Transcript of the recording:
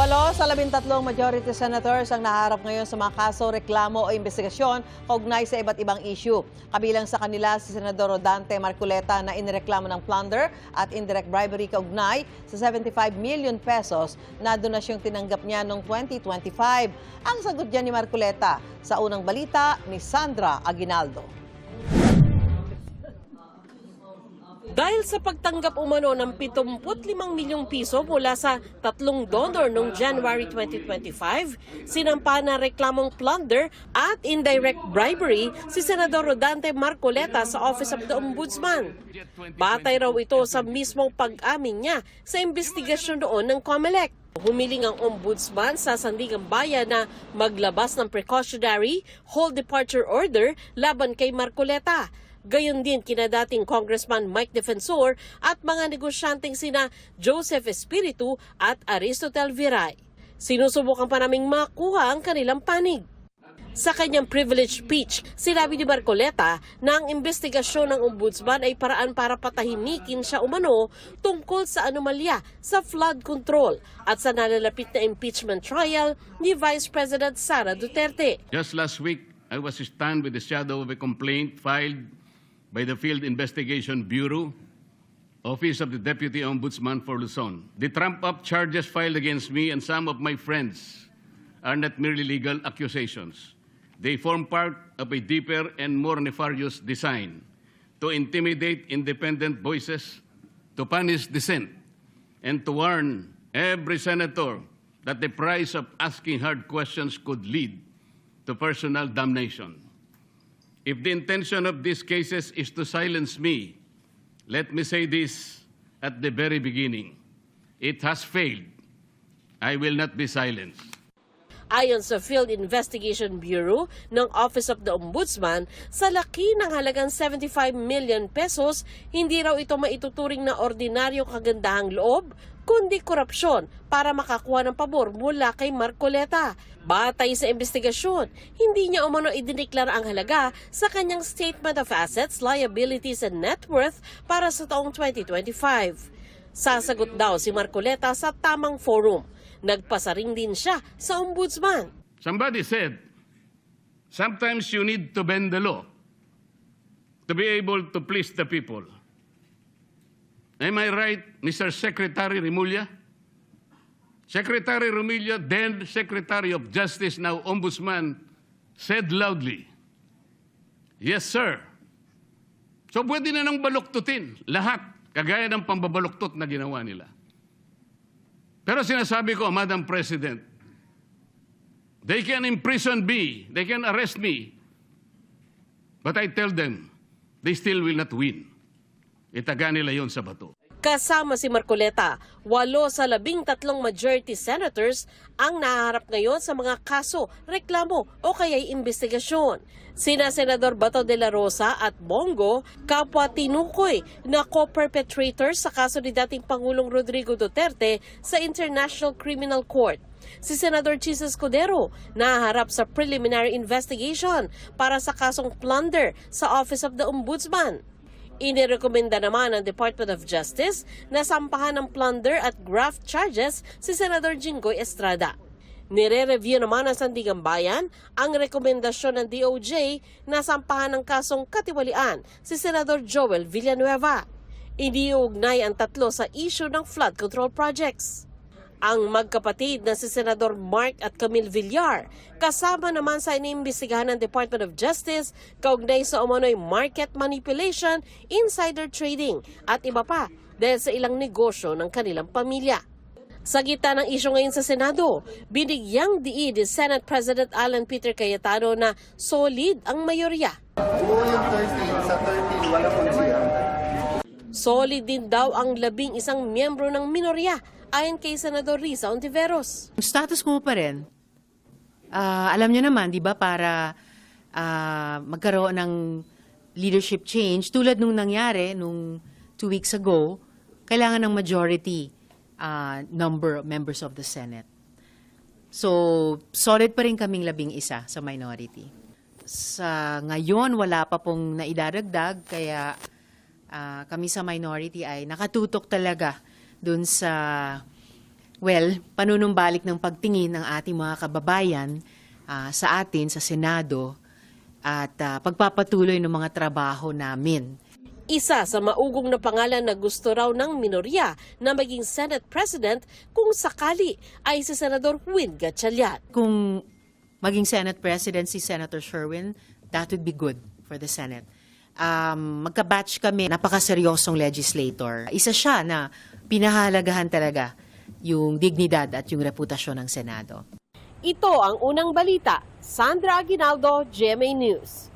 8 sa 13 majority senators ang naharap ngayon sa mga kaso, reklamo o investigasyon kaugnay sa iba't ibang issue. Kabilang sa kanila si Senador Rodante Marcoleta na inireklamo ng plunder at indirect bribery kaugnay sa 75 million pesos na donasyong tinanggap niya noong 2025. Ang sagot niya ni Marcoleta sa unang balita ni Sandra Aguinaldo. Dahil sa pagtanggap umano ng 75 milyong piso mula sa tatlong donor noong January 2025, sinampa na reklamong plunder at indirect bribery si Senador Rodante Marcoleta sa Office of the Ombudsman. Batay raw ito sa mismong pag-amin niya sa investigasyon noon ng COMELEC. Humiling ang ombudsman sa Sandigan Bayan na maglabas ng precautionary hold departure order laban kay Marcoleta. Gayon din kina dating Congressman Mike Defensor at mga negosyanteng sina Joseph Espiritu at Aristotel Viray. Sinusubukan pa naming makuha ang kanilang panig. Sa kanyang privilege speech, sinabi ni Marcoleta na ang investigasyon ng ombudsman ay paraan para patahimikin siya umano tungkol sa anomalya sa flood control at sa nalalapit na impeachment trial ni Vice President Sara Duterte. Just last week, I was stunned with the shadow of a complaint filed by the Field Investigation Bureau, Office of the Deputy Ombudsman for Luzon. The trump-up charges filed against me and some of my friends are not merely legal accusations. They form part of a deeper and more nefarious design to intimidate independent voices, to punish dissent, and to warn every senator that the price of asking hard questions could lead to personal damnation. If the intention of these cases is to silence me, let me say this at the very beginning. It has failed. I will not be silenced. Ayon sa Field Investigation Bureau ng Office of the Ombudsman, sa laki ng halagang 75 million pesos, hindi raw ito maituturing na ordinaryong kagandahang loob, kundi korupsyon para makakuha ng pabor mula kay Marcoleta. Batay sa investigasyon, hindi niya umano idineklara ang halaga sa kanyang Statement of Assets, Liabilities and Net Worth para sa taong 2025. Sasagot daw si Marcoleta sa tamang forum. Nagpasaring din siya sa ombudsman. Somebody said, sometimes you need to bend the law to be able to please the people. Am I right, Mr. Secretary Remulla? Secretary Remulla, then Secretary of Justice, now Ombudsman, said loudly, yes, sir. So pwede na nang baluktutin lahat, kagaya ng pambabaluktot na ginawa nila. Pero sinasabi ko, Madam President, they can imprison me, they can arrest me, but I tell them, they still will not win. Itaga nila yon sa bato. Kasama si Marcoleta, 8 sa 13 majority senators ang naharap ngayon sa mga kaso, reklamo o kaya'y investigasyon. Sina Senador Bato de la Rosa at Bongo, kapwa tinukoy na co-perpetrators sa kaso ni dating Pangulong Rodrigo Duterte sa International Criminal Court. Si Senador Chis Escudero naharap sa preliminary investigation para sa kasong plunder sa Office of the Ombudsman. Inirekomenda naman ng Department of Justice na sampahan ng plunder at graft charges si Senador Jinggoy Estrada. Nire-review naman ng Sandigan Bayan ang rekomendasyon ng DOJ na sampahan ng kasong katiwalian si Senador Joel Villanueva. Iniugnay ang tatlo sa issue ng flood control projects. Ang magkapatid na si Senador Mark at Camille Villar, kasama naman sa iniimbestigahan ng Department of Justice kaugnay sa umano'y market manipulation, insider trading at iba pa dahil sa ilang negosyo ng kanilang pamilya. Sa gitna ng isyu ngayon sa Senado, binigyang diin ni Senate President Alan Peter Cayetano na solid ang mayorya. Sa 13, wala pong siya. Solid din daw ang 11 miyembro ng minorya ayon kay Senador Risa Ontiveros. Status quo pa rin. Alam niyo naman, di ba, para magkaroon ng leadership change, tulad nung nangyari nung 2 weeks ago, kailangan ng majority number of members of the Senate. So, solid pa rin kaming 11 sa minority. Sa ngayon, wala pa pong naidadagdag, kaya kami sa minority ay nakatutok talaga dun sa Well, panunumbalik ng pagtingin ng ating mga kababayan sa atin, sa Senado, at pagpapatuloy ng mga trabaho namin. Isa sa maugong na pangalan na gusto raw ng minorya na maging Senate President kung sakali ay si Senador Win Gatchalian. Kung maging Senate President si Senator Sherwin, that would be good for the Senate. Magka-batch kami, napakaseryosong legislator. Isa siya na pinahalagahan talaga yung dignidad at yung reputasyon ng Senado. Ito ang unang balita. Sandra Aguinaldo, GMA News.